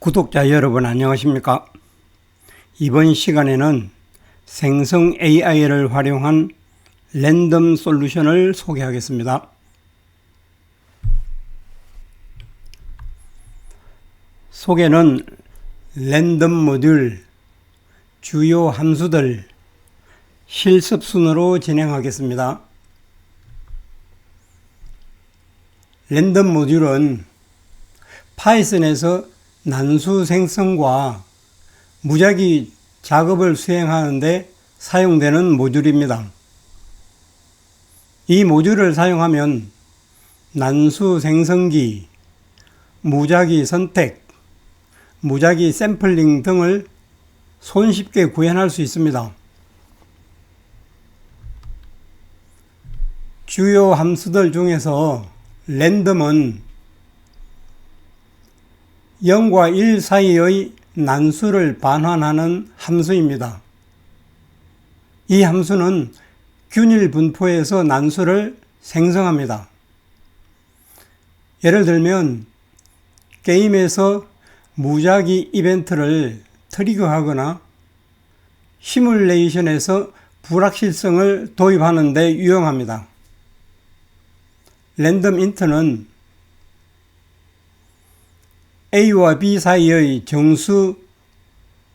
구독자 여러분 안녕하십니까? 이번 시간에는 생성 AI를 활용한 랜덤 솔루션을 소개하겠습니다. 소개는 랜덤 모듈, 주요 함수들, 실습 순으로 진행하겠습니다. 랜덤 모듈은 파이썬에서 난수 생성과 무작위 작업을 수행하는 데 사용되는 모듈입니다. 이 모듈을 사용하면 난수 생성기, 무작위 선택, 무작위 샘플링 등을 손쉽게 구현할 수 있습니다. 주요 함수들 중에서 랜덤은 0과 1 사이의 난수를 반환하는 함수입니다. 이 함수는 균일 분포에서 난수를 생성합니다. 예를 들면 게임에서 무작위 이벤트를 트리거하거나 시뮬레이션에서 불확실성을 도입하는 데 유용합니다. 랜덤 인트는 A와 B 사이의 정수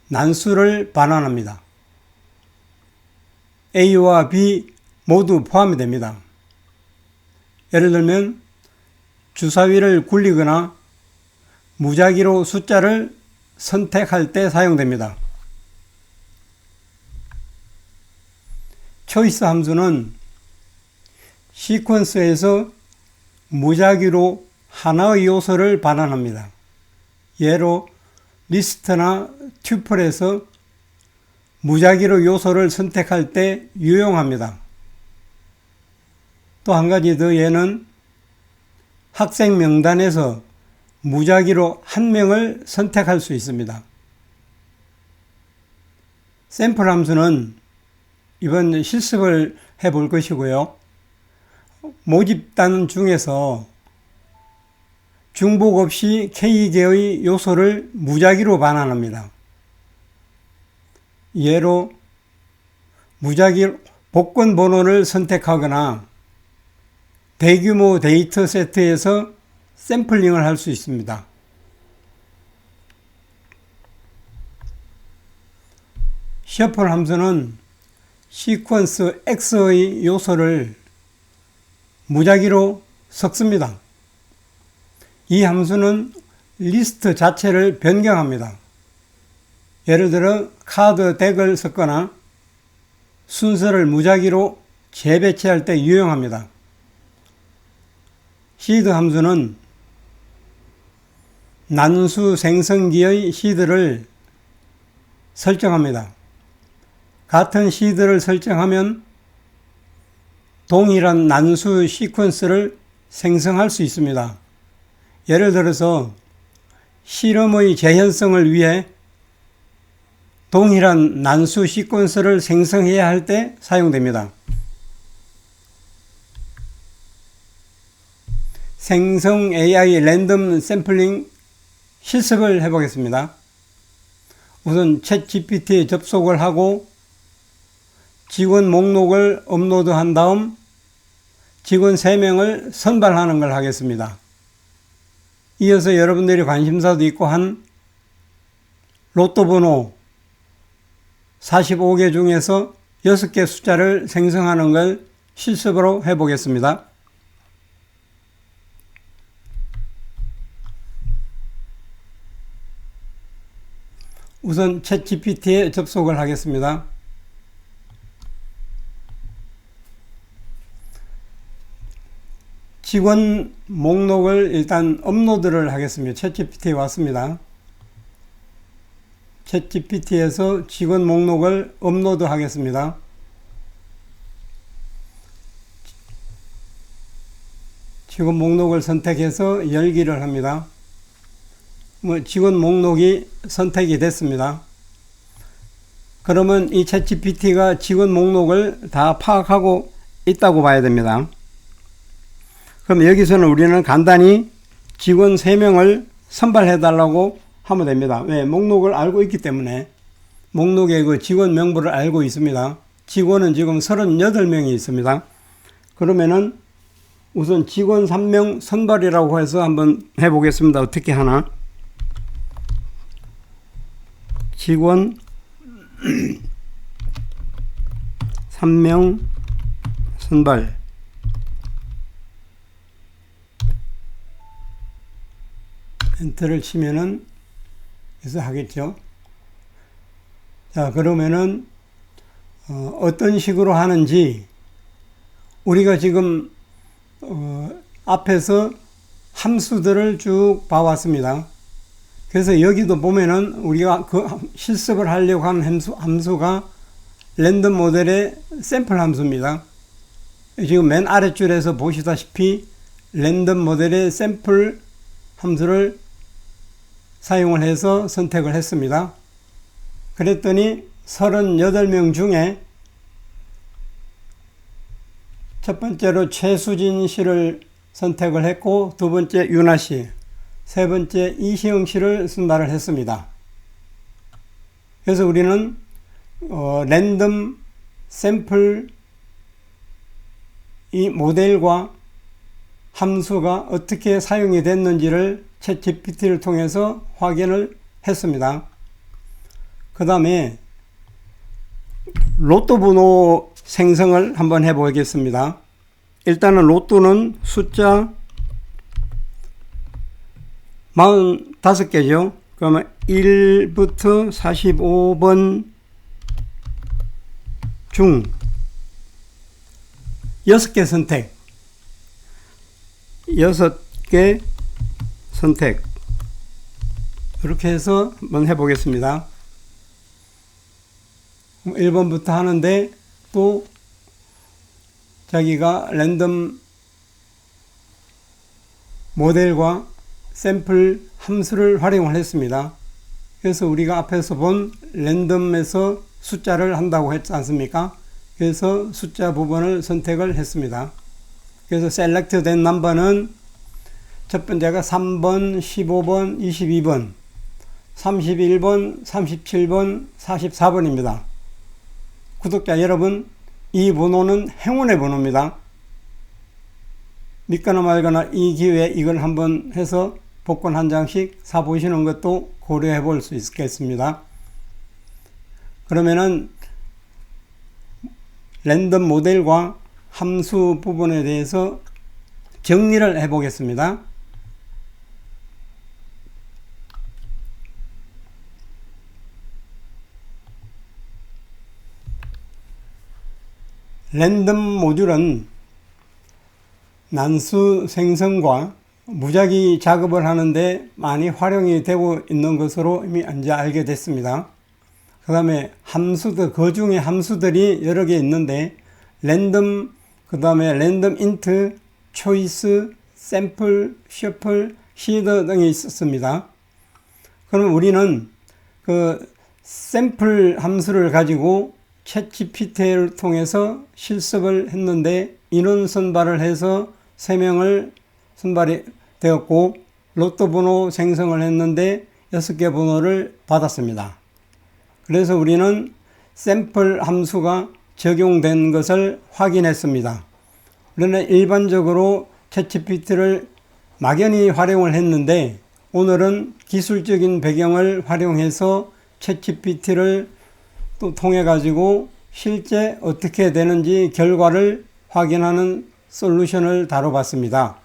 난수를 반환합니다. A와 B 모두 포함이 됩니다. 예를 들면 주사위를 굴리거나 무작위로 숫자를 선택할 때 사용됩니다. 초이스 함수는 시퀀스에서 무작위로 하나의 요소를 반환합니다. 예로 리스트나 튜플에서 무작위로 요소를 선택할 때 유용합니다. 또 한 가지 더 예는 학생 명단에서 무작위로 한 명을 선택할 수 있습니다. 샘플 함수는 이번 실습을 해볼 것이고요. 모집단 중에서 중복 없이 K개의 요소를 무작위로 반환합니다. 예로 무작위 복권 번호를 선택하거나 대규모 데이터 세트에서 샘플링을 할 수 있습니다. 셔플 함수는 시퀀스 X의 요소를 무작위로 섞습니다. 이 함수는 리스트 자체를 변경합니다. 예를 들어 카드 덱을 섞거나 순서를 무작위로 재배치할 때 유용합니다. 시드 함수는 난수 생성기의 시드를 설정합니다. 같은 시드를 설정하면 동일한 난수 시퀀스를 생성할 수 있습니다. 예를 들어서 실험의 재현성을 위해 동일한 난수 시퀀스를 생성해야 할 때 사용됩니다. 생성 AI 랜덤 샘플링 실습을 해보겠습니다. 우선 챗GPT에 접속을 하고 직원 목록을 업로드한 다음 직원 3명을 선발하는 걸 하겠습니다. 이어서 여러분들이 관심사도 있고 한 로또 번호 45개 중에서 6개 숫자를 생성하는 걸 실습으로 해보겠습니다. 우선 챗GPT에 접속을 하겠습니다. 직원 목록을 일단 업로드를 하겠습니다. 챗GPT에 왔습니다. 챗GPT에서 직원 목록을 업로드 하겠습니다. 직원 목록을 선택해서 열기를 합니다. 직원 목록이 선택이 됐습니다. 그러면 이 챗GPT가 직원 목록을 다 파악하고 있다고 봐야 됩니다. 그럼 여기서는 우리는 간단히 직원 3명을 선발해 달라고 하면 됩니다. 왜? 목록을 알고 있기 때문에. 목록의 그 직원 명부를 알고 있습니다. 직원은 지금 38명이 있습니다. 그러면은 우선 직원 3명 선발이라고 해서 한번 해보겠습니다. 어떻게 하나? 직원 3명 선발. 엔터를 치면은 그래서 하겠죠. 자, 그러면은 어떤 식으로 하는지 우리가 지금 앞에서 함수들을 쭉 봐왔습니다. 그래서 여기도 보면은 우리가 그 실습을 하려고 하는 함수가 랜덤 모델의 샘플 함수입니다. 지금 맨 아랫줄에서 보시다시피 랜덤 모델의 샘플 함수를 사용을 해서 선택을 했습니다. 그랬더니 38명 중에 첫 번째로 최수진 씨를 선택을 했고, 두 번째 윤아 씨, 세 번째 이시영 씨를 선발을 했습니다. 그래서 우리는 랜덤 샘플 이 모델과 함수가 어떻게 사용이 됐는지를 챗GPT를 통해서 확인을 했습니다. 그 다음에 로또 번호 생성을 한번 해보겠습니다. 일단은 로또는 숫자 45개죠. 그러면 1부터 45번 중 6개 선택. 6개 선택. 이렇게 해서 한번 해보겠습니다. 1번부터 하는데 또 자기가 랜덤 모델과 샘플 함수를 활용을 했습니다. 그래서 우리가 앞에서 본 랜덤에서 숫자를 한다고 했지 않습니까? 그래서 숫자 부분을 선택을 했습니다. 그래서 셀렉트 된 넘버는 첫 번째가 3번, 15번, 22번, 31번, 37번, 44번입니다. 구독자 여러분, 이 번호는 행운의 번호입니다. 믿거나 말거나 이 기회에 이걸 한번 해서 복권 한 장씩 사보시는 것도 고려해 볼 수 있겠습니다. 그러면은 랜덤 모델과 함수 부분에 대해서 정리를 해 보겠습니다. 랜덤 모듈은 난수 생성과 무작위 작업을 하는데 많이 활용이 되고 있는 것으로 이미 이제 알게 됐습니다. 그 다음에 함수들, 그 중에 함수들이 여러 개 있는데 랜덤, 그 다음에 랜덤 인트, 초이스, 샘플, 셔플, 시더 등이 있었습니다. 그럼 우리는 그 샘플 함수를 가지고 챗GPT를 통해서 실습을 했는데 인원 선발을 해서 3명을 선발이 되었고 로또 번호 생성을 했는데 6개 번호를 받았습니다. 그래서 우리는 샘플 함수가 적용된 것을 확인했습니다. 그러나 일반적으로 챗GPT를 막연히 활용을 했는데 오늘은 기술적인 배경을 활용해서 챗GPT를 또 통해 가지고 실제 어떻게 되는지 결과를 확인하는 솔루션을 다뤄봤습니다.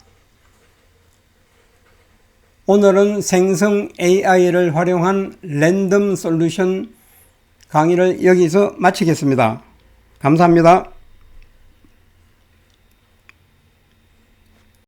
오늘은 생성 AI를 활용한 랜덤 솔루션 강의를 여기서 마치겠습니다. 감사합니다.